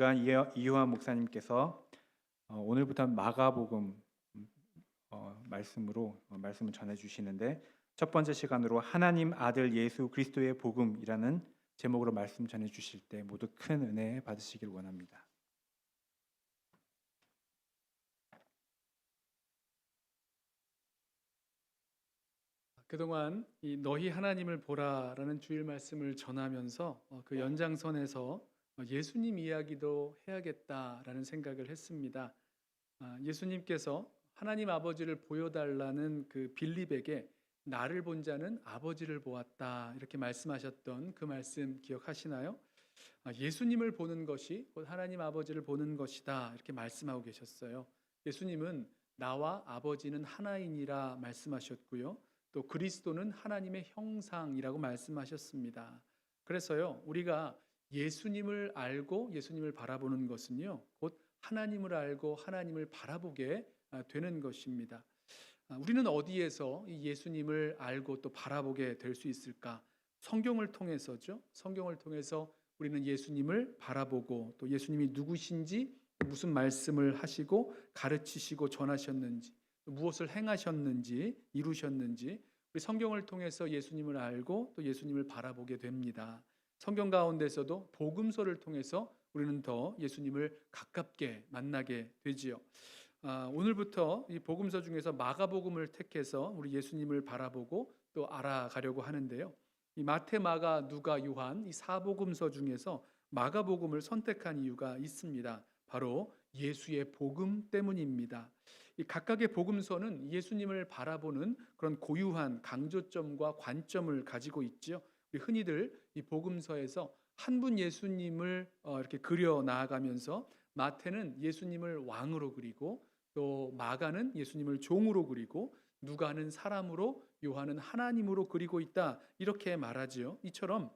이효한 목사님께서 오늘부터 마가복음 말씀을 전해 주시는데, 첫 번째 시간으로 하나님 아들 예수 그리스도의 복음이라는 제목으로 말씀 전해 주실 때 모두 큰 은혜 받으시길 원합니다. 그동안 이 너희 하나님을 보라라는 주일 말씀을 전하면서 그 연장선에서 예수님 이야기도 해야겠다라는 생각을 했습니다. 예수님께서 하나님 아버지를 보여달라는 그 빌립에게 나를 본 자는 아버지를 보았다 이렇게 말씀하셨던 그 말씀 기억하시나요? 예수님을 보는 것이 곧 하나님 아버지를 보는 것이다 이렇게 말씀하고 계셨어요. 예수님은 나와 아버지는 하나이니라 말씀하셨고요. 또 그리스도는 하나님의 형상이라고 말씀하셨습니다. 그래서요, 우리가 예수님을 알고 예수님을 바라보는 것은요, 곧 하나님을 알고 하나님을 바라보게 되는 것입니다. 우리는 어디에서 이 예수님을 알고 또 바라보게 될 수 있을까? 성경을 통해서죠. 성경을 통해서 우리는 예수님을 바라보고 또 예수님이 누구신지, 무슨 말씀을 하시고 가르치시고 전하셨는지, 무엇을 행하셨는지, 이루셨는지, 우리 성경을 통해서 예수님을 알고 또 예수님을 바라보게 됩니다. 성경 가운데서도 복음서를 통해서 우리는 더 예수님을 가깝게 만나게 되지요. 오늘부터 이 복음서 중에서 마가복음을 택해서 우리 예수님을 바라보고 또 알아가려고 하는데요. 이 마태, 마가, 누가, 요한 이 사복음서 중에서 마가복음을 선택한 이유가 있습니다. 바로 예수의 복음 때문입니다. 이 각각의 복음서는 예수님을 바라보는 그런 고유한 강조점과 관점을 가지고 있지요. 우리 흔히들 이 복음서에서 한 분 예수님을 이렇게 그려 나아가면서 마태는 예수님을 왕으로 그리고 또 마가는 예수님을 종으로 그리고 누가는 사람으로 요한은 하나님으로 그리고 있다 이렇게 말하지요. 이처럼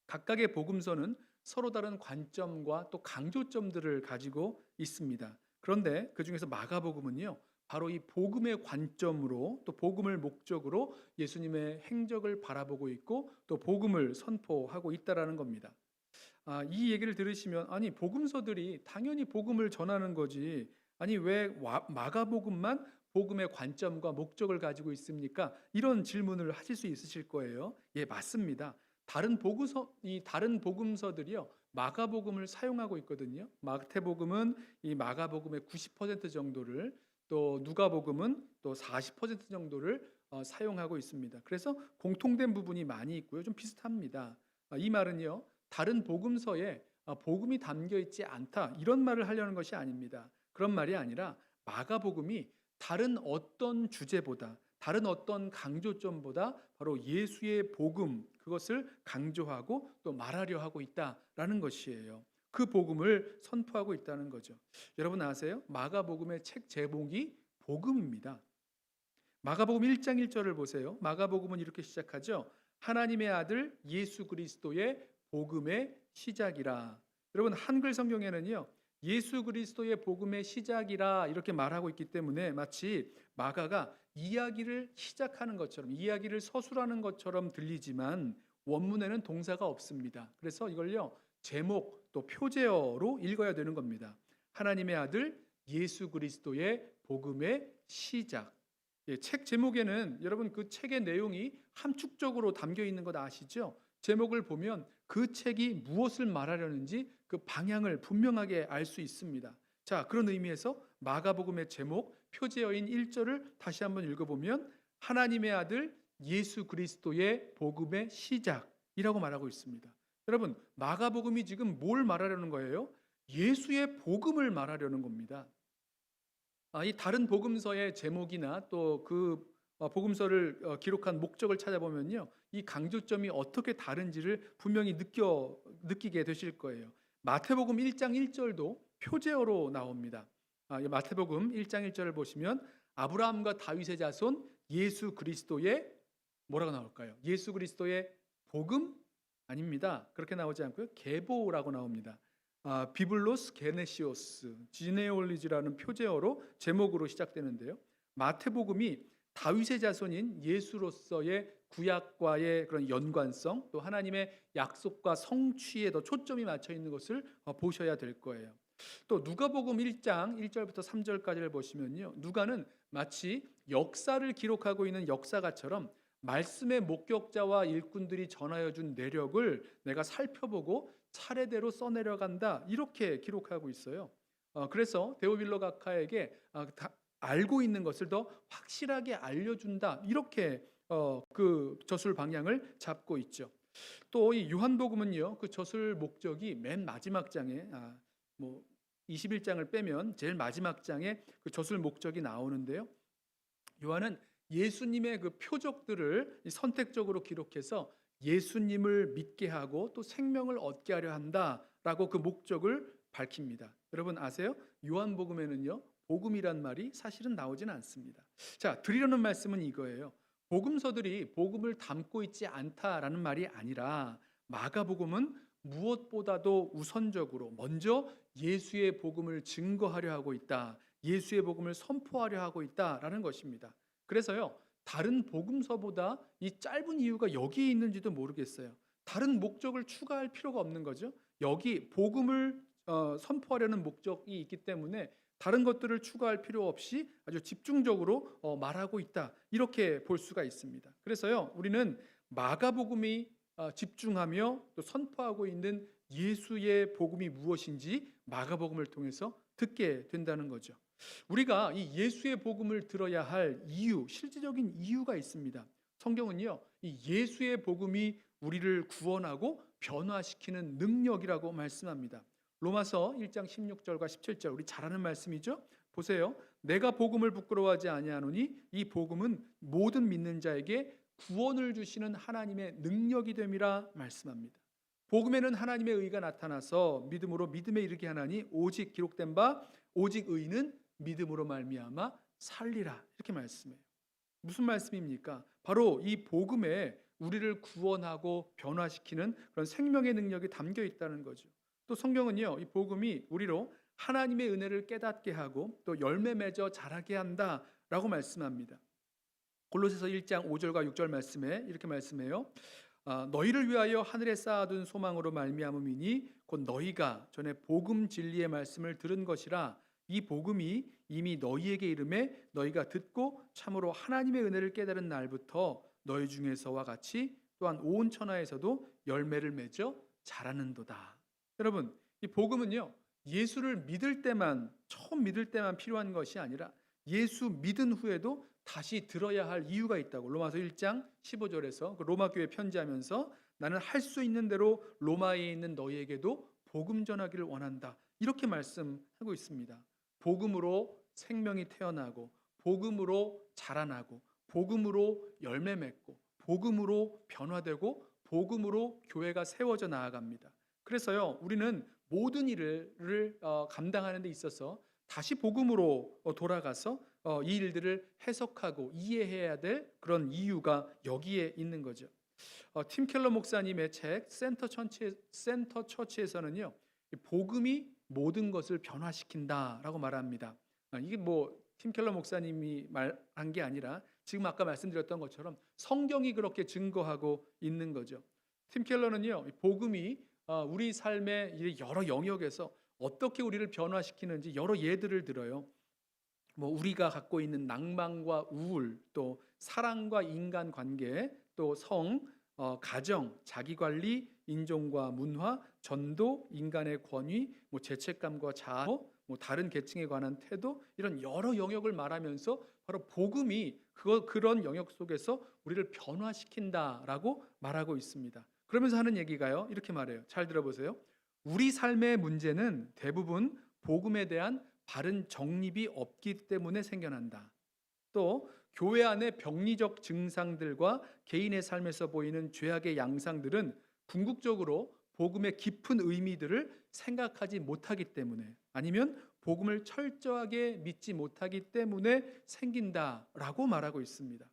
각각의 복음서는 서로 다른 관점과 또 강조점들을 가지고 있습니다. 그런데 그 중에서 마가복음은요, 바로 이 복음의 관점으로 또 복음을 목적으로 예수님의 행적을 바라보고 있고 또 복음을 선포하고 있다라는 겁니다. 이 얘기를 들으시면 아니 복음서들이 당연히 복음을 전하는 거지. 아니 왜 마가복음만 복음의 관점과 목적을 가지고 있습니까? 이런 질문을 하실 수 있으실 거예요. 예, 맞습니다. 다른 복음서들이요. 마가복음을 사용하고 있거든요. 마태복음은 이 마가복음의 90% 정도를 또 누가복음은 또 40% 정도를 사용하고 있습니다. 그래서 공통된 부분이 많이 있고요. 좀 비슷합니다. 이 말은요. 다른 복음서에 복음이 담겨 있지 않다 이런 말을 하려는 것이 아닙니다. 그런 말이 아니라 마가복음이 다른 어떤 주제보다 다른 어떤 강조점보다 바로 예수의 복음 그것을 강조하고 또 말하려 하고 있다라는 것이에요. 그 복음을 선포하고 있다는 거죠. 여러분 아세요? 마가복음의 책 제목이 복음입니다. 마가복음 1장 1절을 보세요. 마가복음은 이렇게 시작하죠. 하나님의 아들 예수 그리스도의 복음의 시작이라. 여러분 한글 성경에는요. 예수 그리스도의 복음의 시작이라 이렇게 말하고 있기 때문에 마치 마가가 이야기를 시작하는 것처럼 이야기를 서술하는 것처럼 들리지만 원문에는 동사가 없습니다. 그래서 이걸요. 제목 또 표제어로 읽어야 되는 겁니다. 하나님의 아들 예수 그리스도의 복음의 시작. 예, 책 제목에는 여러분 그 책의 내용이 함축적으로 담겨 있는 것 아시죠? 제목을 보면 그 책이 무엇을 말하려는지 그 방향을 분명하게 알 수 있습니다. 자, 그런 의미에서 마가복음의 제목 표제어인 1절을 다시 한번 읽어보면 하나님의 아들 예수 그리스도의 복음의 시작이라고 말하고 있습니다. 여러분 마가복음이 지금 뭘 말하려는 거예요? 예수의 복음을 말하려는 겁니다. 이 다른 복음서의 제목이나 또 그 복음서를 기록한 목적을 찾아보면요. 이 강조점이 어떻게 다른지를 분명히 느끼게 되실 거예요. 마태복음 1장 1절도 표제어로 나옵니다. 이 마태복음 1장 1절을 보시면 아브라함과 다윗의 자손 예수 그리스도의 뭐라고 나올까요? 예수 그리스도의 복음 아닙니다. 그렇게 나오지 않고요. 계보라고 나옵니다. 비블로스 게네시오스 지네올리지라는 표제어로 제목으로 시작되는데요. 마태복음이 다윗의 자손인 예수로서의 구약과의 그런 연관성, 또 하나님의 약속과 성취에 더 초점이 맞춰 있는 것을 보셔야 될 거예요. 또 누가복음 1장 1절부터 3절까지를 보시면요. 누가는 마치 역사를 기록하고 있는 역사가처럼 말씀의 목격자와 일꾼들이 전하여 준 내력을 내가 살펴보고 차례대로 써내려간다. 이렇게 기록하고 있어요. 그래서 데오빌로 각하에게 알고 있는 것을 더 확실하게 알려준다. 이렇게 그 저술 방향을 잡고 있죠. 또 이 요한복음은요. 그 저술 목적이 맨 마지막 장에 뭐 21장을 빼면 제일 마지막 장에 그 저술 목적이 나오는데요. 요한은 예수님의 그 표적들을 선택적으로 기록해서 예수님을 믿게 하고 또 생명을 얻게 하려 한다라고 그 목적을 밝힙니다. 여러분 아세요? 요한복음에는요. 복음이란 말이 사실은 나오진 않습니다. 자, 드리려는 말씀은 이거예요. 복음서들이 복음을 담고 있지 않다라는 말이 아니라 마가복음은 무엇보다도 우선적으로 먼저 예수의 복음을 증거하려 하고 있다. 예수의 복음을 선포하려 하고 있다라는 것입니다. 그래서요. 다른 복음서보다 이 짧은 이유가 여기에 있는지도 모르겠어요. 다른 목적을 추가할 필요가 없는 거죠. 여기 복음을 선포하려는 목적이 있기 때문에 다른 것들을 추가할 필요 없이 아주 집중적으로 말하고 있다. 이렇게 볼 수가 있습니다. 그래서요. 우리는 마가복음이 집중하며 또 선포하고 있는 예수의 복음이 무엇인지 마가복음을 통해서 듣게 된다는 거죠. 우리가 이 예수의 복음을 들어야 할 이유, 실질적인 이유가 있습니다. 성경은요, 이 예수의 복음이 우리를 구원하고 변화시키는 능력이라고 말씀합니다. 로마서 1장 16절과 17절 우리 잘 아는 말씀이죠. 보세요. 내가 복음을 부끄러워하지 아니하노니 이 복음은 모든 믿는 자에게 구원을 주시는 하나님의 능력이 됨이라 말씀합니다. 복음에는 하나님의 의가 나타나서 믿음으로 믿음에 이르게 하나니 오직 기록된 바 오직 의인은 믿음으로 말미암아 살리라. 이렇게 말씀해요. 무슨 말씀입니까? 바로 이 복음에 우리를 구원하고 변화시키는 그런 생명의 능력이 담겨 있다는 거죠. 또 성경은요, 이 복음이 우리로 하나님의 은혜를 깨닫게 하고 또 열매 맺어 자라게 한다라고 말씀합니다. 골로새서 1장 5절과 6절 말씀에 이렇게 말씀해요. 너희를 위하여 하늘에 쌓아둔 소망으로 말미암음이니 곧 너희가 전에 복음 진리의 말씀을 들은 것이라. 이 복음이 이미 너희에게 이름에 너희가 듣고 참으로 하나님의 은혜를 깨달은 날부터 너희 중에서와 같이 또한 온 천하에서도 열매를 맺어 자라는도다. 여러분, 이 복음은요, 예수를 믿을 때만, 처음 믿을 때만 필요한 것이 아니라 예수 믿은 후에도 다시 들어야 할 이유가 있다고 로마서 1장 15절에서 그 로마 교회 편지하면서 나는 할 수 있는 대로 로마에 있는 너희에게도 복음 전하기를 원한다. 이렇게 말씀하고 있습니다. 복음으로 생명이 태어나고 복음으로 자라나고 복음으로 열매 맺고 복음으로 변화되고 복음으로 교회가 세워져 나아갑니다. 그래서요, 우리는 모든 일을 감당하는 데 있어서 다시 복음으로 돌아가서 이 일들을 해석하고 이해해야 될 그런 이유가 여기에 있는 거죠. 팀 켈러 목사님의 책 센터 처치에서는요, 복음이 모든 것을 변화시킨다라고 말합니다. 이게 뭐 팀 켈러 목사님이 말한 게 아니라 지금 아까 말씀드렸던 것처럼 성경이 그렇게 증거하고 있는 거죠. 팀 켈러는요, 복음이 우리 삶의 여러 영역에서 어떻게 우리를 변화시키는지 여러 예들을 들어요. 뭐 우리가 갖고 있는 낭만과 우울, 또 사랑과 인간관계, 또 성, 가정, 자기관리, 인종과 문화, 전도, 인간의 권위, 뭐 죄책감과 자아, 뭐 다른 계층에 관한 태도, 이런 여러 영역을 말하면서 바로 복음이 그런 영역 속에서 우리를 변화시킨다라고 말하고 있습니다. 그러면서 하는 얘기가요, 이렇게 말해요. 잘 들어보세요. 우리 삶의 문제는 대부분 복음에 대한 바른 정립이 없기 때문에 생겨난다. 또 교회 안의 병리적 증상들과 개인의 삶에서 보이는 죄악의 양상들은 궁극적으로 복음의 깊은 의미들을 생각하지 못하기 때문에, 아니면 복음을 철저하게 믿지 못하기 때문에 생긴다라고 말하고 있습니다.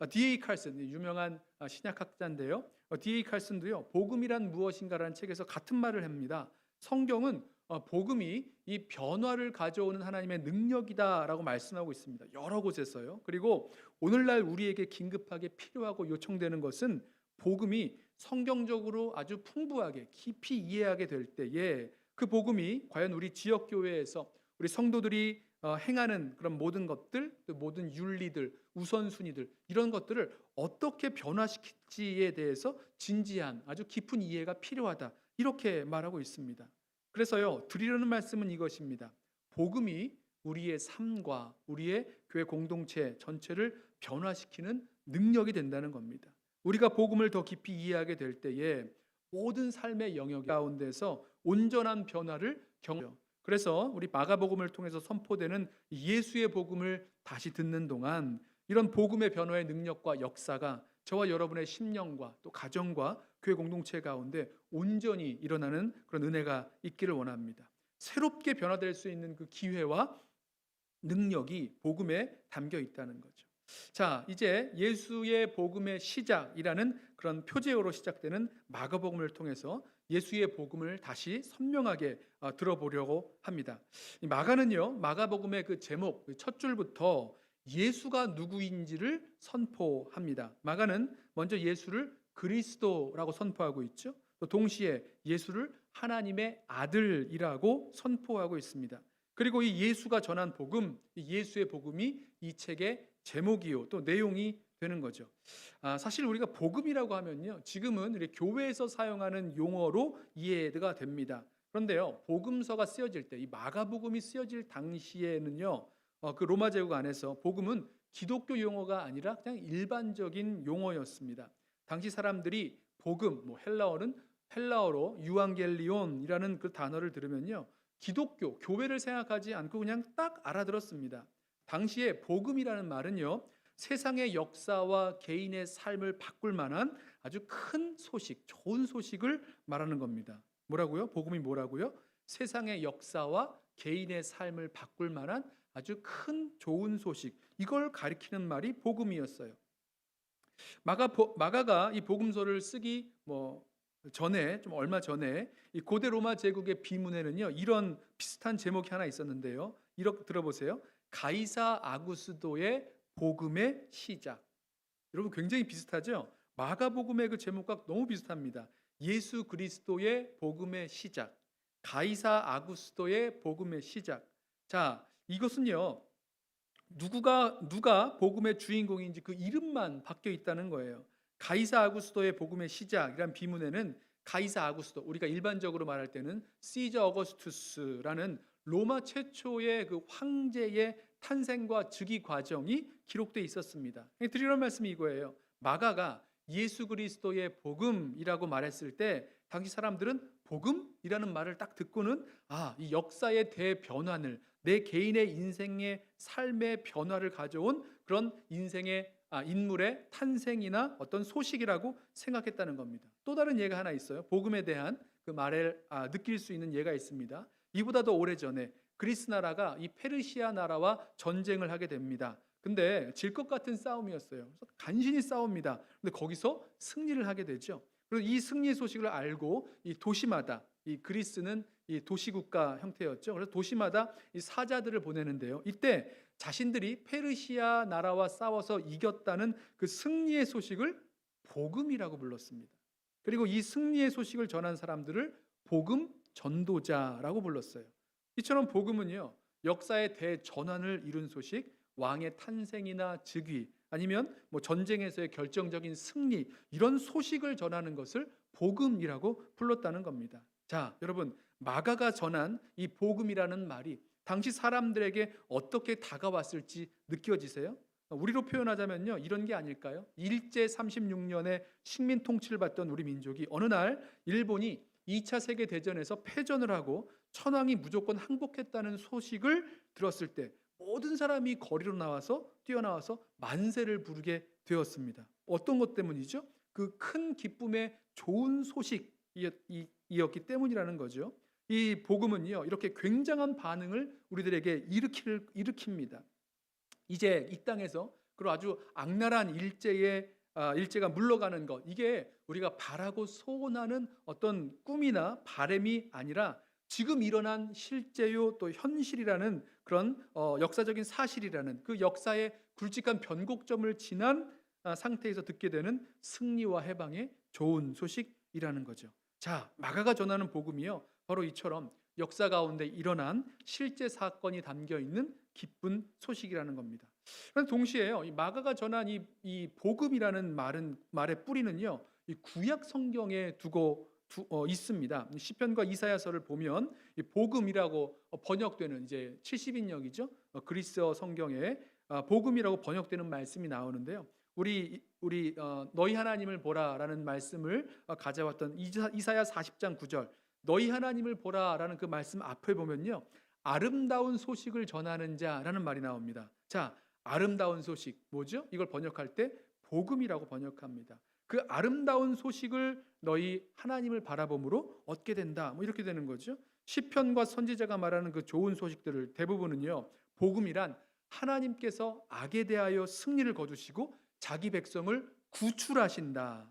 D.A. 칼슨, 유명한 신약학자인데요. D.A. 칼슨도요, 복음이란 무엇인가라는 책에서 같은 말을 합니다. 성경은 복음이 이 변화를 가져오는 하나님의 능력이다라고 말씀하고 있습니다. 여러 곳에서요. 그리고 오늘날 우리에게 긴급하게 필요하고 요청되는 것은 복음이 성경적으로 아주 풍부하게 깊이 이해하게 될 때에 그 복음이 과연 우리 지역 교회에서 우리 성도들이 행하는 그런 모든 것들, 또 모든 윤리들, 우선순위들 이런 것들을 어떻게 변화시킬지에 대해서 진지한 아주 깊은 이해가 필요하다. 이렇게 말하고 있습니다. 그래서요, 드리려는 말씀은 이것입니다. 복음이 우리의 삶과 우리의 교회 공동체 전체를 변화시키는 능력이 된다는 겁니다. 우리가 복음을 더 깊이 이해하게 될 때에 모든 삶의 영역 가운데서 온전한 변화를 경험해요. 그래서 우리 마가복음을 통해서 선포되는 예수의 복음을 다시 듣는 동안 이런 복음의 변화의 능력과 역사가 저와 여러분의 심령과 또 가정과 교회 공동체 가운데 온전히 일어나는 그런 은혜가 있기를 원합니다. 새롭게 변화될 수 있는 그 기회와 능력이 복음에 담겨 있다는 거죠. 자, 이제 예수의 복음의 시작이라는 그런 표제어로 시작되는 마가복음을 통해서 예수의 복음을 다시 선명하게 들어보려고 합니다. 이 마가는요, 마가복음의 그 제목 첫 줄부터 예수가 누구인지를 선포합니다. 마가는 먼저 예수를 그리스도라고 선포하고 있죠. 또 동시에 예수를 하나님의 아들이라고 선포하고 있습니다. 그리고 이 예수가 전한 복음, 이 예수의 복음이 이 책의 제목이요 또 내용이 되는 거죠. 사실 우리가 복음이라고 하면요, 지금은 우리 교회에서 사용하는 용어로 이해가 됩니다. 그런데요, 복음서가 쓰여질 때, 이 마가복음이 쓰여질 당시에는요, 그 로마 제국 안에서 복음은 기독교 용어가 아니라 그냥 일반적인 용어였습니다. 당시 사람들이 복음, 뭐 헬라어로 유앙겔리온이라는 그 단어를 들으면요, 기독교, 교회를 생각하지 않고 그냥 딱 알아들었습니다. 당시에 복음이라는 말은요, 세상의 역사와 개인의 삶을 바꿀 만한 아주 큰 소식, 좋은 소식을 말하는 겁니다. 뭐라고요? 복음이 뭐라고요? 세상의 역사와 개인의 삶을 바꿀 만한 아주 큰 좋은 소식, 이걸 가리키는 말이 복음이었어요. 마가가 이 복음서를 쓰기 전에, 좀 얼마 전에 이 고대 로마 제국의 비문에는요, 이런 비슷한 제목이 하나 있었는데요. 이렇게 들어보세요. 가이사 아구스도의 복음의 시작. 여러분 굉장히 비슷하죠? 마가복음의 그 제목과 너무 비슷합니다. 예수 그리스도의 복음의 시작. 가이사 아구스도의 복음의 시작. 자, 이것은요, 누가 복음의 주인공인지 그 이름만 바뀌어 있다는 거예요. 가이사 아구스도의 복음의 시작이란 비문에는 가이사 아구스도, 우리가 일반적으로 말할 때는 시저 어거스투스라는 로마 최초의 그 황제의 탄생과 즉위 과정이 기록되어 있었습니다. 드리는 말씀이 이거예요. 마가가 예수 그리스도의 복음이라고 말했을 때 당시 사람들은 복음이라는 말을 딱 듣고는 이 역사의 대변환을, 내 개인의 인생의 삶의 변화를 가져온 그런 인물의 탄생이나 어떤 소식이라고 생각했다는 겁니다. 또 다른 예가 하나 있어요. 복음에 대한 그 말을 느낄 수 있는 예가 있습니다. 이보다 더 오래전에 그리스 나라가 이 페르시아 나라와 전쟁을 하게 됩니다. 근데 질 것 같은 싸움이었어요. 그래서 간신히 싸웁니다. 근데 거기서 승리를 하게 되죠. 그리고 이 승리의 소식을 알고 이 도시마다, 이 그리스는 이 도시국가 형태였죠. 그래서 도시마다 이 사자들을 보내는데요. 이때 자신들이 페르시아 나라와 싸워서 이겼다는 그 승리의 소식을 복음이라고 불렀습니다. 그리고 이 승리의 소식을 전한 사람들을 복음 전도자라고 불렀어요. 이처럼 복음은요, 역사의 대전환을 이룬 소식, 왕의 탄생이나 즉위, 아니면 전쟁에서의 결정적인 승리, 이런 소식을 전하는 것을 복음이라고 불렀다는 겁니다. 자, 여러분, 마가가 전한 이 복음이라는 말이 당시 사람들에게 어떻게 다가왔을지 느껴지세요? 우리로 표현하자면요, 이런 게 아닐까요? 일제 36년에 식민 통치를 받던 우리 민족이 어느 날 일본이 2차 세계 대전에서 패전을 하고 천황이 무조건 항복했다는 소식을 들었을 때 모든 사람이 거리로 뛰어나와서 만세를 부르게 되었습니다. 어떤 것 때문이죠? 그 큰 기쁨의 좋은 소식이었기 때문이라는 거죠. 이 복음은요, 이렇게 굉장한 반응을 우리들에게 일으킵니다. 이제 이 땅에서 그리고 아주 악랄한 일제가 물러가는 것, 이게 우리가 바라고 소원하는 어떤 꿈이나 바람이 아니라 지금 일어난 실제요 또 현실이라는 그런 역사적인 사실이라는 그 역사의 굵직한 변곡점을 지난 상태에서 듣게 되는 승리와 해방의 좋은 소식이라는 거죠. 자, 마가가 전하는 복음이요. 바로 이처럼 역사 가운데 일어난 실제 사건이 담겨 있는 기쁜 소식이라는 겁니다. 그런데 동시에요, 이 마가가 전한 이 복음이라는 말의 뿌리는요, 이 구약 성경에 있습니다. 시편과 이사야서를 보면 이 복음이라고 번역되는 이제 70인역이죠. 그리스어 성경에 복음이라고 번역되는 말씀이 나오는데요. 우리 너희 하나님을 보라라는 말씀을 가져왔던 이사야 40장 9절 너희 하나님을 보라라는 그 말씀 앞에 보면요. 아름다운 소식을 전하는 자라는 말이 나옵니다. 자, 아름다운 소식 뭐죠? 이걸 번역할 때 복음이라고 번역합니다. 그 아름다운 소식을 너희 하나님을 바라봄으로 얻게 된다. 뭐 이렇게 되는 거죠. 시편과 선지자가 말하는 그 좋은 소식들을 대부분은요. 복음이란 하나님께서 악에 대하여 승리를 거두시고 자기 백성을 구출하신다는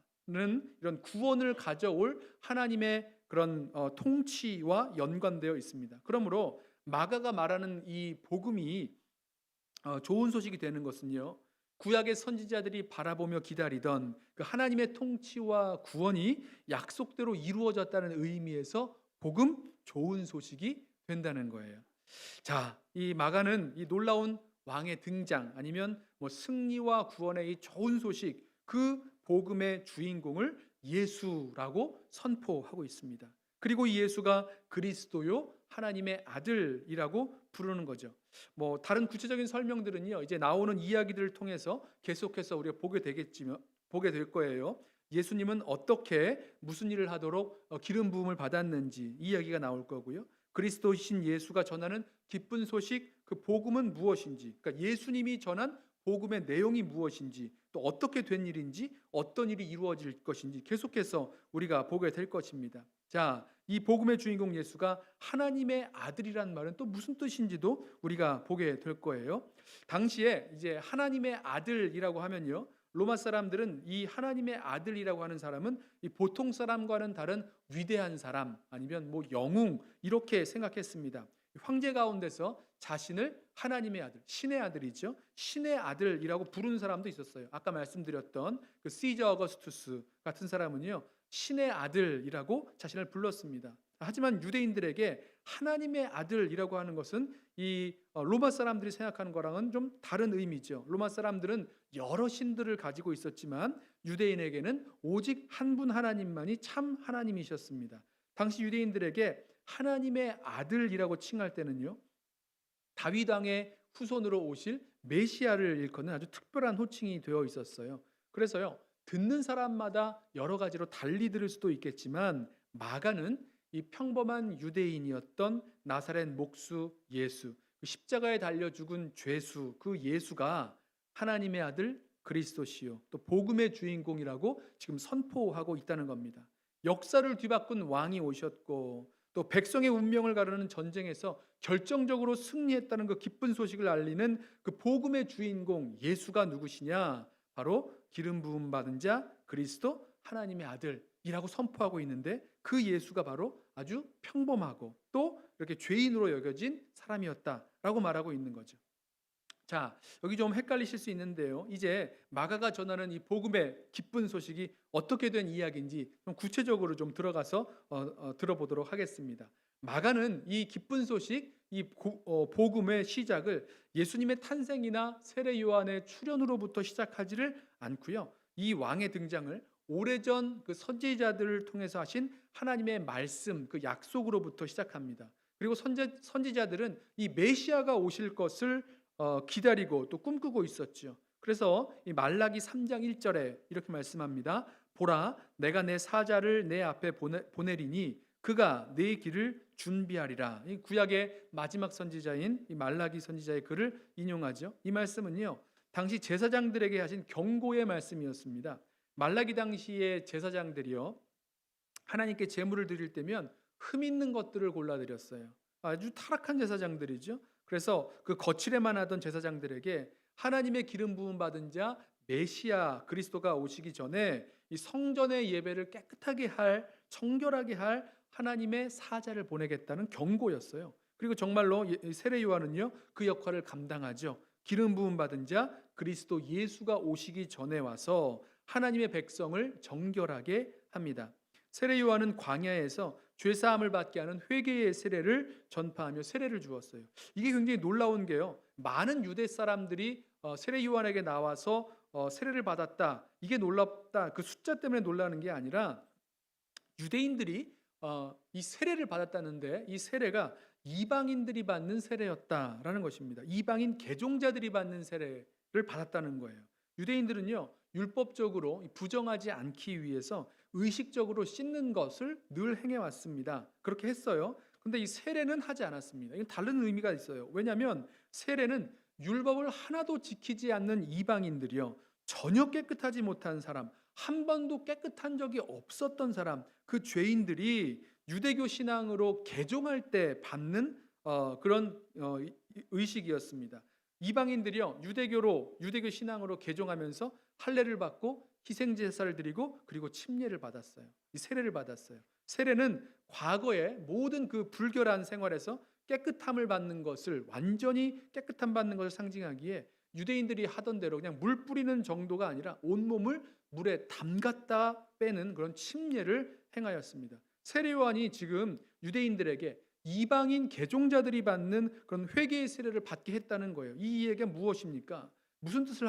이런 구원을 가져올 하나님의 그런 통치와 연관되어 있습니다. 그러므로 마가가 말하는 이 복음이 좋은 소식이 되는 것은요. 구약의 선지자들이 바라보며 기다리던 그 하나님의 통치와 구원이 약속대로 이루어졌다는 의미에서 복음 좋은 소식이 된다는 거예요. 자, 이 마가는 이 놀라운 왕의 등장 아니면 뭐 승리와 구원의 이 좋은 소식 그 복음의 주인공을 예수라고 선포하고 있습니다. 그리고 이 예수가 그리스도요 하나님의 아들이라고 부르는 거죠. 뭐 다른 구체적인 설명들은요 이제 나오는 이야기들을 통해서 계속해서 우리가 보게 될 거예요. 예수님은 어떻게 무슨 일을 하도록 기름 부음을 받았는지 이야기가 나올 거고요. 그리스도이신 예수가 전하는 기쁜 소식 그 복음은 무엇인지, 그러니까 예수님이 전한 복음의 내용이 무엇인지, 또 어떻게 된 일인지, 어떤 일이 이루어질 것인지 계속해서 우리가 보게 될 것입니다. 자, 이 복음의 주인공 예수가 하나님의 아들이란 말은 또 무슨 뜻인지도 우리가 보게 될 거예요. 당시에 이제 하나님의 아들이라고 하면요. 로마 사람들은 이 하나님의 아들이라고 하는 사람은 이 보통 사람과는 다른 위대한 사람 아니면 뭐 영웅 이렇게 생각했습니다. 황제 가운데서 자신을 하나님의 아들, 신의 아들이죠. 신의 아들이라고 부르는 사람도 있었어요. 아까 말씀드렸던 그 시저 어거스투스 같은 사람은요. 신의 아들이라고 자신을 불렀습니다. 하지만 유대인들에게 하나님의 아들이라고 하는 것은 이 로마 사람들이 생각하는 거랑은 좀 다른 의미죠. 로마 사람들은 여러 신들을 가지고 있었지만 유대인에게는 오직 한 분 하나님만이 참 하나님이셨습니다. 당시 유대인들에게 하나님의 아들이라고 칭할 때는요. 다윗 왕의 후손으로 오실 메시아를 일컫는 아주 특별한 호칭이 되어 있었어요. 그래서요. 듣는 사람마다 여러 가지로 달리 들을 수도 있겠지만 마가는 이 평범한 유대인이었던 나사렛 목수 예수, 십자가에 달려 죽은 죄수 그 예수가 하나님의 아들 그리스도시요 또 복음의 주인공이라고 지금 선포하고 있다는 겁니다. 역사를 뒤바꾼 왕이 오셨고 또 백성의 운명을 가르는 전쟁에서 결정적으로 승리했다는 그 기쁜 소식을 알리는 그 복음의 주인공 예수가 누구시냐? 바로 기름 부음 받은 자 그리스도 하나님의 아들이라고 선포하고 있는데 그 예수가 바로 아주 평범하고 또 이렇게 죄인으로 여겨진 사람이었다라고 말하고 있는 거죠. 자, 여기 좀 헷갈리실 수 있는데요. 이제 마가가 전하는 이 복음의 기쁜 소식이 어떻게 된 이야기인지 좀 구체적으로 좀 들어가서 들어보도록 하겠습니다. 마가는 이 기쁜 소식, 이 복음의 시작을 예수님의 탄생이나 세례 요한의 출현으로부터 시작하지를 않고요. 이 왕의 등장을 오래전 그 선지자들을 통해서 하신 하나님의 말씀, 그 약속으로부터 시작합니다. 그리고 선지자들은 이 메시아가 오실 것을 기다리고 또 꿈꾸고 있었죠. 그래서 이 말라기 3장 1절에 이렇게 말씀합니다. 보라, 내가 내 사자를 내 앞에 보내리니 그가 내 길을 준비하리라. 이 구약의 마지막 선지자인 이 말라기 선지자의 글을 인용하죠. 이 말씀은요, 당시 제사장들에게 하신 경고의 말씀이었습니다. 말라기 당시의 제사장들이요, 하나님께 제물을 드릴 때면 흠 있는 것들을 골라드렸어요. 아주 타락한 제사장들이죠. 그래서 그 거칠에만 하던 제사장들에게 하나님의 기름 부음 받은 자 메시아 그리스도가 오시기 전에 이 성전의 예배를 깨끗하게 할, 청결하게 할 하나님의 사자를 보내겠다는 경고였어요. 그리고 정말로 세례 요한은요 그 역할을 감당하죠. 기름 부음 받은 자 그리스도 예수가 오시기 전에 와서 하나님의 백성을 정결하게 합니다. 세례 요한은 광야에서 죄 사함을 받게 하는 회개의 세례를 전파하며 세례를 주었어요. 이게 굉장히 놀라운 게요. 많은 유대 사람들이 세례 요한에게 나와서 세례를 받았다. 이게 놀랍다. 그 숫자 때문에 놀라는 게 아니라 유대인들이 이 세례를 받았다는데 이 세례가 이방인들이 받는 세례였다라는 것입니다. 이방인 개종자들이 받는 세례를 받았다는 거예요. 유대인들은요 율법적으로 부정하지 않기 위해서 의식적으로 씻는 것을 늘 행해 왔습니다. 그렇게 했어요. 근데 이 세례는 하지 않았습니다. 이건 다른 의미가 있어요. 왜냐하면 세례는 율법을 하나도 지키지 않는 이방인들이요 전혀 깨끗하지 못한 사람, 한 번도 깨끗한 적이 없었던 사람, 그 죄인들이 유대교 신앙으로 개종할 때 받는 그런 의식이었습니다. 이방인들이요 유대교 신앙으로 개종하면서 할례를 받고 희생 제사를 드리고 그리고 침례를 받았어요. 이 세례를 받았어요. 세례는 과거의 모든 그 불결한 생활에서 깨끗함을 받는 것을 완전히 깨끗함 받는 것을 상징하기에 유대인들이 하던 대로 그냥 물 뿌리는 정도가 아니라 온몸을 물에 담갔다 빼는 그런 침례를 행하였습니다. 세례 요한이 지금 유대인들에게 이방인 개종자들이 받는 그런 회개의 세례를 받게 했다는 거예요. 이 이야기가 무엇입니까? 무슨 뜻을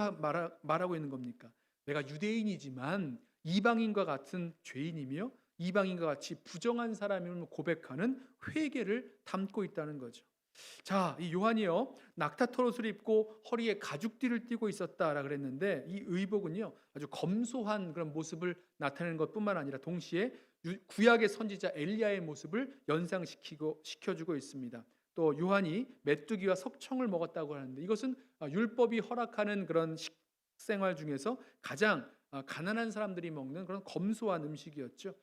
말하고 있는 겁니까? 내가 유대인이지만 이방인과 같은 죄인이며 이방인과 같이 부정한 사람임을 고백하는 회개를 담고 있다는 거죠. 자, 이 요한이요 낙타털옷을 입고 허리에 가죽띠를 띠고 있었다라 그랬는데 이 의복은요 아주 검소한 그런 모습을 나타내는 것뿐만 아니라 동시에 구약의 선지자 엘리야의 모습을 시켜주고 있습니다. 또 요한이 메뚜기와 석청을 먹었다고 하는데 이것은 율법이 허락하는 그런 식생활 중에서 가장 가난한 사람들이 먹는 그런 검소한 음식이었죠.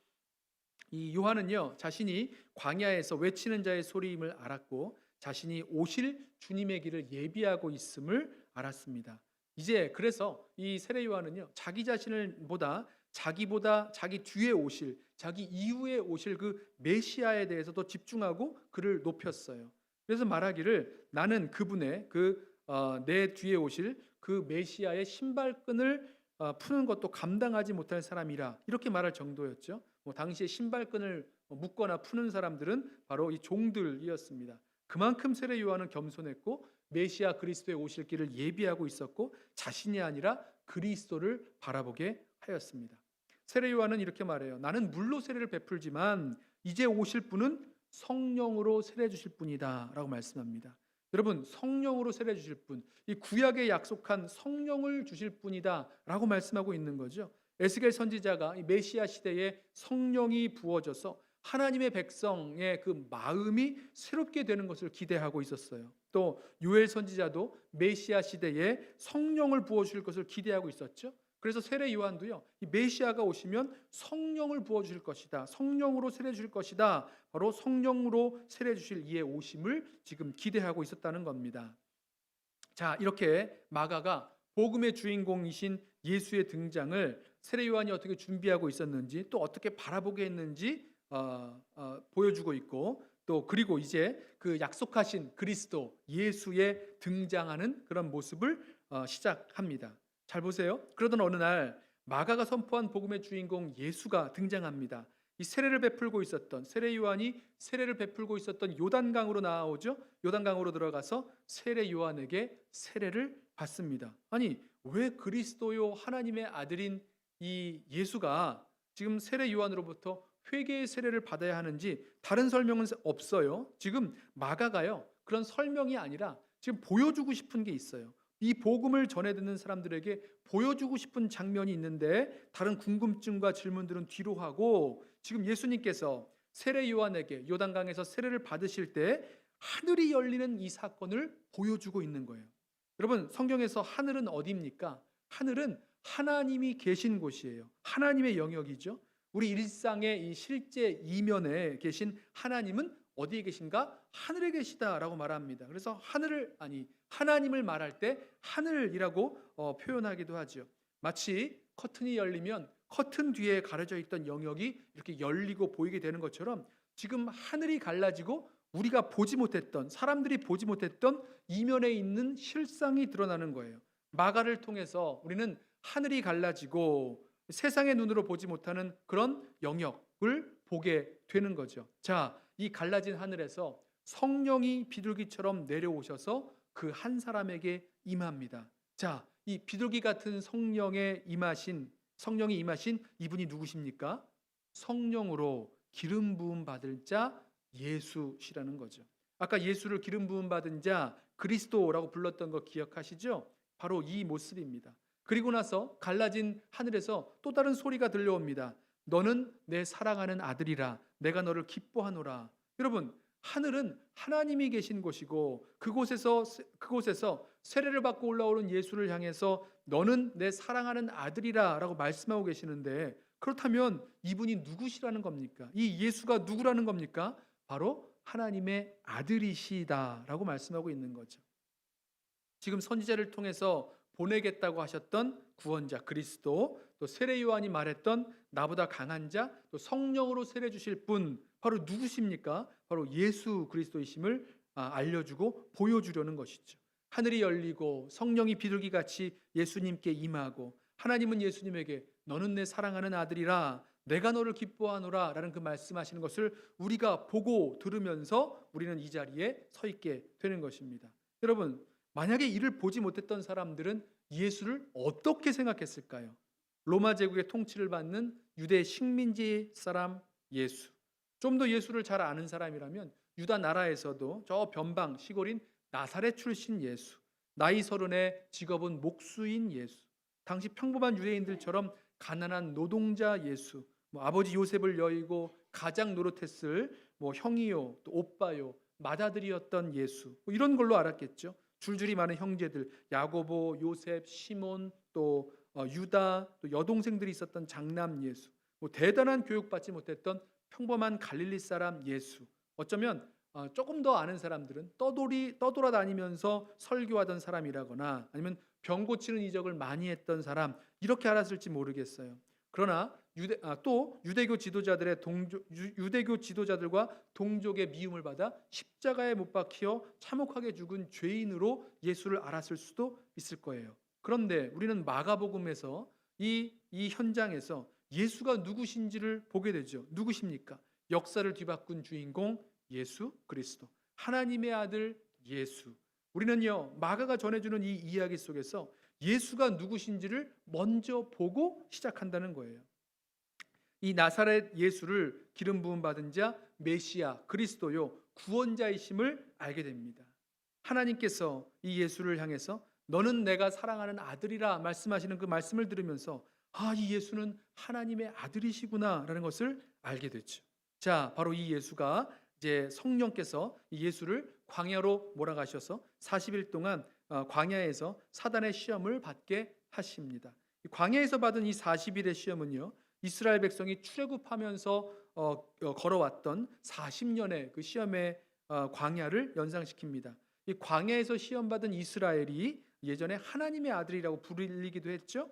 이 요한은요 자신이 광야에서 외치는 자의 소리임을 알았고 자신이 오실 주님의 길을 예비하고 있음을 알았습니다. 이제 그래서 이 세례 요한은요 자기 자신보다 자기 뒤에 오실 자기 이후에 오실 그 메시아에 대해서 더 집중하고 그를 높였어요. 그래서 말하기를 나는 그분의 내 뒤에 오실 그 메시아의 신발끈을 푸는 것도 감당하지 못할 사람이라 이렇게 말할 정도였죠. 당시에 신발끈을 묶거나 푸는 사람들은 바로 이 종들이었습니다. 그만큼 세례 요한은 겸손했고 메시아 그리스도의 오실 길을 예비하고 있었고 자신이 아니라 그리스도를 바라보게 하였습니다. 세례 요한은 이렇게 말해요. 나는 물로 세례를 베풀지만 이제 오실 분은 성령으로 세례 주실 분이다 라고 말씀합니다. 여러분 성령으로 세례 주실 분, 이 구약에 약속한 성령을 주실 분이다 라고 말씀하고 있는 거죠. 에스겔 선지자가 이 메시아 시대에 성령이 부어져서 하나님의 백성의 그 마음이 새롭게 되는 것을 기대하고 있었어요. 또 요엘 선지자도 메시아 시대에 성령을 부어주실 것을 기대하고 있었죠. 그래서 세례 요한도요 이 메시아가 오시면 성령을 부어주실 것이다, 성령으로 세례 주실 것이다, 바로 성령으로 세례 주실 이의 오심을 지금 기대하고 있었다는 겁니다. 자, 이렇게 마가가 복음의 주인공이신 예수의 등장을 세례 요한이 어떻게 준비하고 있었는지 또 어떻게 바라보게 했는지 보여주고 있고 또 그리고 이제 그 약속하신 그리스도 예수의 등장하는 그런 모습을 시작합니다. 잘 보세요. 그러던 어느 날 마가가 선포한 복음의 주인공 예수가 등장합니다. 이 세례를 베풀고 있었던 세례 요한이 세례를 베풀고 있었던 요단강으로 나아오죠. 요단강으로 들어가서 세례 요한에게 세례를 받습니다. 아니 왜 그리스도요 하나님의 아들인 이 예수가 지금 세례 요한으로부터 회개의 세례를 받아야 하는지 다른 설명은 없어요. 지금 마가가요 그런 설명이 아니라 지금 보여주고 싶은 게 있어요. 이 복음을 전해 듣는 사람들에게 보여주고 싶은 장면이 있는데 다른 궁금증과 질문들은 뒤로 하고 지금 예수님께서 세례 요한에게 요단강에서 세례를 받으실 때 하늘이 열리는 이 사건을 보여주고 있는 거예요. 여러분 성경에서 하늘은 어디입니까? 하늘은 하나님이 계신 곳이에요. 하나님의 영역이죠. 우리 일상의 이 실제 이면에 계신 하나님은 어디에 계신가? 하늘에 계시다라고 말합니다. 그래서 하나님을 말할 때 하늘이라고 표현하기도 하죠. 마치 커튼이 열리면 커튼 뒤에 가려져 있던 영역이 이렇게 열리고 보이게 되는 것처럼 지금 하늘이 갈라지고 우리가 보지 못했던, 사람들이 보지 못했던 이면에 있는 실상이 드러나는 거예요. 마가를 통해서 우리는 하늘이 갈라지고 세상의 눈으로 보지 못하는 그런 영역을 보게 되는 거죠. 자, 이 갈라진 하늘에서 성령이 비둘기처럼 내려오셔서 그 한 사람에게 임합니다. 자, 이 비둘기 같은 성령이 임하신 이분이 누구십니까? 성령으로 기름 부음 받을 자 예수시라는 거죠. 아까 예수를 기름 부음 받은 자 그리스도라고 불렀던 거 기억하시죠? 바로 이 모습입니다. 그리고 나서 갈라진 하늘에서 또 다른 소리가 들려옵니다. 너는 내 사랑하는 아들이라, 내가 너를 기뻐하노라. 여러분, 하늘은 하나님이 계신 곳이고 그곳에서 세례를 받고 올라오는 예수를 향해서 너는 내 사랑하는 아들이라라고 말씀하고 계시는데, 그렇다면 이분이 누구시라는 겁니까? 이 예수가 누구라는 겁니까? 바로 하나님의 아들이시다라고 말씀하고 있는 거죠. 지금 선지자를 통해서 보내겠다고 하셨던 구원자 그리스도, 또 세례 요한이 말했던 나보다 강한 자, 또 성령으로 세례 주실 분, 바로 누구십니까? 바로 예수 그리스도이심을 알려주고 보여주려는 것이죠. 하늘이 열리고 성령이 비둘기같이 예수님께 임하고 하나님은 예수님에게 너는 내 사랑하는 아들이라, 내가 너를 기뻐하노라 라는 그 말씀하시는 것을 우리가 보고 들으면서 우리는 이 자리에 서 있게 되는 것입니다. 여러분, 만약에 이를 보지 못했던 사람들은 예수를 어떻게 생각했을까요? 로마 제국의 통치를 받는 유대 식민지 사람 예수, 좀 더 예수를 잘 아는 사람이라면 유다 나라에서도 저 변방 시골인 나사렛 출신 예수, 나이 30에 직업은 목수인 예수, 당시 평범한 유대인들처럼 가난한 노동자 예수, 아버지 요셉을 여의고 가장 노릇했을 형이요, 또 오빠요, 맏아들이었던 예수, 이런 걸로 알았겠죠. 줄줄이 많은 형제들, 야고보, 요셉, 시몬, 또 유다, 또 여동생들이 있었던 장남 예수, 대단한 교육받지 못했던 평범한 갈릴리 사람 예수. 어쩌면 조금 더 아는 사람들은 떠돌아다니면서 설교하던 사람이라거나 아니면 병 고치는 이적을 많이 했던 사람, 이렇게 알았을지 모르겠어요. 그러나 유대교 지도자들과 동족의 미움을 받아 십자가에 못 박혀 참혹하게 죽은 죄인으로 예수를 알았을 수도 있을 거예요. 그런데 우리는 마가복음에서 이 현장에서 예수가 누구신지를 보게 되죠. 누구십니까? 역사를 뒤바꾼 주인공 예수 그리스도, 하나님의 아들 예수. 우리는요, 마가가 전해주는 이 이야기 속에서 예수가 누구신지를 먼저 보고 시작한다는 거예요. 이 나사렛 예수를 기름 부음 받은 자 메시아 그리스도요, 구원자이심을 알게 됩니다. 하나님께서 이 예수를 향해서 너는 내가 사랑하는 아들이라 말씀하시는 그 말씀을 들으면서 이 예수는 하나님의 아들이시구나라는 것을 알게 됐죠. 자, 바로 이 예수가 이제 성령께서 이 예수를 광야로 몰아가셔서 40일 동안 광야에서 사단의 시험을 받게 하십니다. 광야에서 받은 이 40일의 시험은요, 이스라엘 백성이 출애굽하면서 걸어왔던 40년의 그 시험의 광야를 연상시킵니다. 이 광야에서 시험받은 이스라엘이 예전에 하나님의 아들이라고 불리기도 했죠.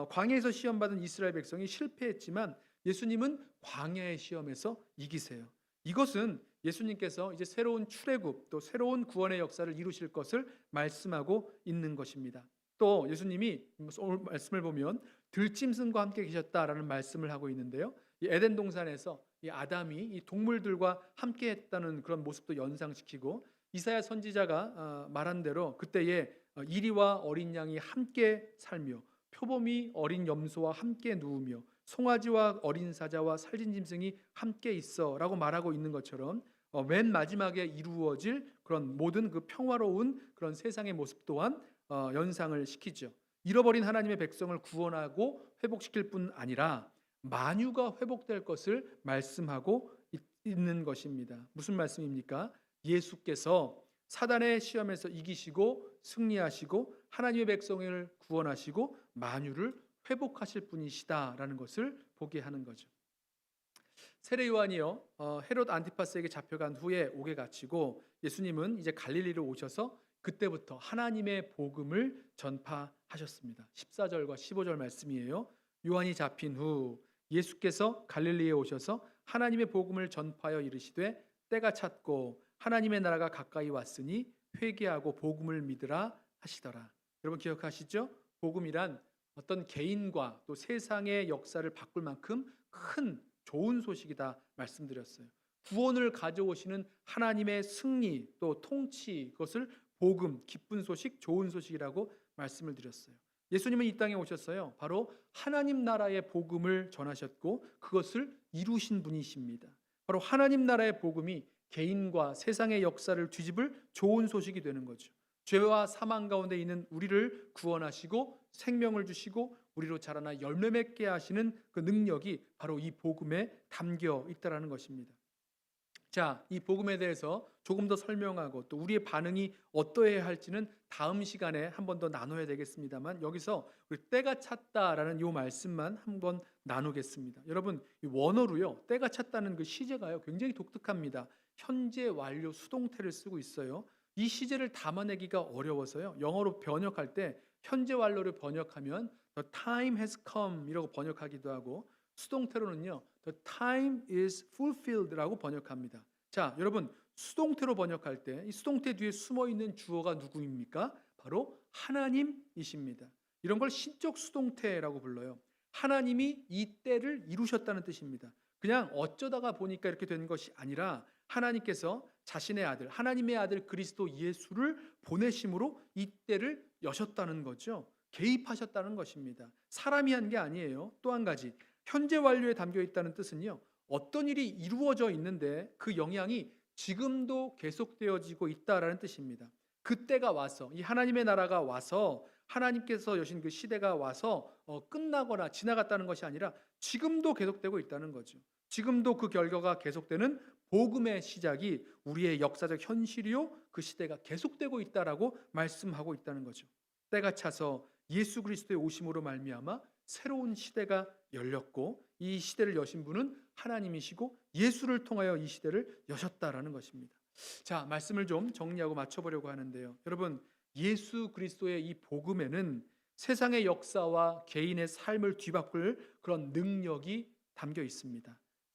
광야에서 시험받은 이스라엘 백성이 실패했지만 예수님은 광야의 시험에서 이기세요. 이것은 예수님께서 이제 새로운 출애굽, 또 새로운 구원의 역사를 이루실 것을 말씀하고 있는 것입니다. 또 예수님이 오늘 말씀을 보면 들짐승과 함께 계셨다라는 말씀을 하고 있는데요. 이 에덴 동산에서 이 아담이 이 동물들과 함께 했다는 그런 모습도 연상시키고, 이사야 선지자가 말한 대로 그때에 이리와 어린 양이 함께 살며 표범이 어린 염소와 함께 누우며 송아지와 어린 사자와 살진 짐승이 함께 있어라고 말하고 있는 것처럼 맨 마지막에 이루어질 그런 모든 그 평화로운 그런 세상의 모습 또한 연상을 시키죠. 잃어버린 하나님의 백성을 구원하고 회복시킬 뿐 아니라 만유가 회복될 것을 말씀하고 있는 것입니다. 무슨 말씀입니까? 예수께서 사단의 시험에서 이기시고 승리하시고 하나님의 백성을 구원하시고 만유를 회복하실 분이시다라는 것을 보게 하는 거죠. 세례 요한이요, 헤롯 안티파스에게 잡혀간 후에 옥에 갇히고 예수님은 이제 갈릴리로 오셔서 그때부터 하나님의 복음을 전파하셨습니다. 14절과 15절 말씀이에요. 요한이 잡힌 후 예수께서 갈릴리에 오셔서 하나님의 복음을 전파하여 이르시되 때가 찼고 하나님의 나라가 가까이 왔으니 회개하고 복음을 믿으라 하시더라. 여러분 기억하시죠? 복음이란 어떤 개인과 또 세상의 역사를 바꿀 만큼 큰 좋은 소식이다 말씀드렸어요. 구원을 가져오시는 하나님의 승리 또 통치, 그것을 복음, 기쁜 소식, 좋은 소식이라고 말씀을 드렸어요. 예수님은 이 땅에 오셨어요. 바로 하나님 나라의 복음을 전하셨고 그것을 이루신 분이십니다. 바로 하나님 나라의 복음이 개인과 세상의 역사를 뒤집을 좋은 소식이 되는 거죠. 죄와 사망 가운데 있는 우리를 구원하시고 생명을 주시고 우리로 자라나 열매 맺게 하시는 그 능력이 바로 이 복음에 담겨 있다라는 것입니다. 자, 이 복음에 대해서 조금 더 설명하고 또 우리의 반응이 어떠해야 할지는 다음 시간에 한 번 더 나눠야 되겠습니다만, 여기서 우리 때가 찼다라는 이 말씀만 한번 나누겠습니다. 여러분, 이 원어로요, 때가 찼다는 그 시제가요 굉장히 독특합니다. 현재 완료 수동태를 쓰고 있어요. 이 시제를 담아내기가 어려워서요, 영어로 번역할 때 현재 완료를 번역하면 The time has come 이라고 번역하기도 하고, 수동태로는요 The time is fulfilled라고 번역합니다. 자, 여러분, 수동태로 번역할 때 이 수동태 뒤에 숨어 있는 주어가 누구입니까? 바로 하나님이십니다. 이런 걸 신적 수동태라고 불러요. 하나님이 이 때를 이루셨다는 뜻입니다. 그냥 어쩌다가 보니까 이렇게 된 것이 아니라 하나님께서 자신의 아들, 하나님의 아들 그리스도 예수를 보내심으로 이 때를 여셨다는 거죠. 개입하셨다는 것입니다. 사람이 한 게 아니에요. 또 한 가지, 현재 완료에 담겨 있다는 뜻은요, 어떤 일이 이루어져 있는데 그 영향이 지금도 계속되어지고 있다라는 뜻입니다. 그때가 와서, 이 하나님의 나라가 와서, 하나님께서 여신 그 시대가 와서 끝나거나 지나갔다는 것이 아니라 지금도 계속되고 있다는 거죠. 지금도 그 결과가 계속되는 복음의 시작이 우리의 역사적 현실이요, 그 시대가 계속되고 있다라고 말씀하고 있다는 거죠. 때가 차서 예수 그리스도의 오심으로 말미암아 새로운 시대가 열렸고, 이 시대를 여신 분은 하나님이시고 예수를 통하여 이 시대를 여셨다라는 것입니다. 자, 말씀을 좀 정리하고 맞춰보려고 하는데요. 여러분, 예수 그리스도의 이 복음에는 세상의 역사와 개인의 삶을 뒤바꿀 그런 능력이 담겨 있습니다.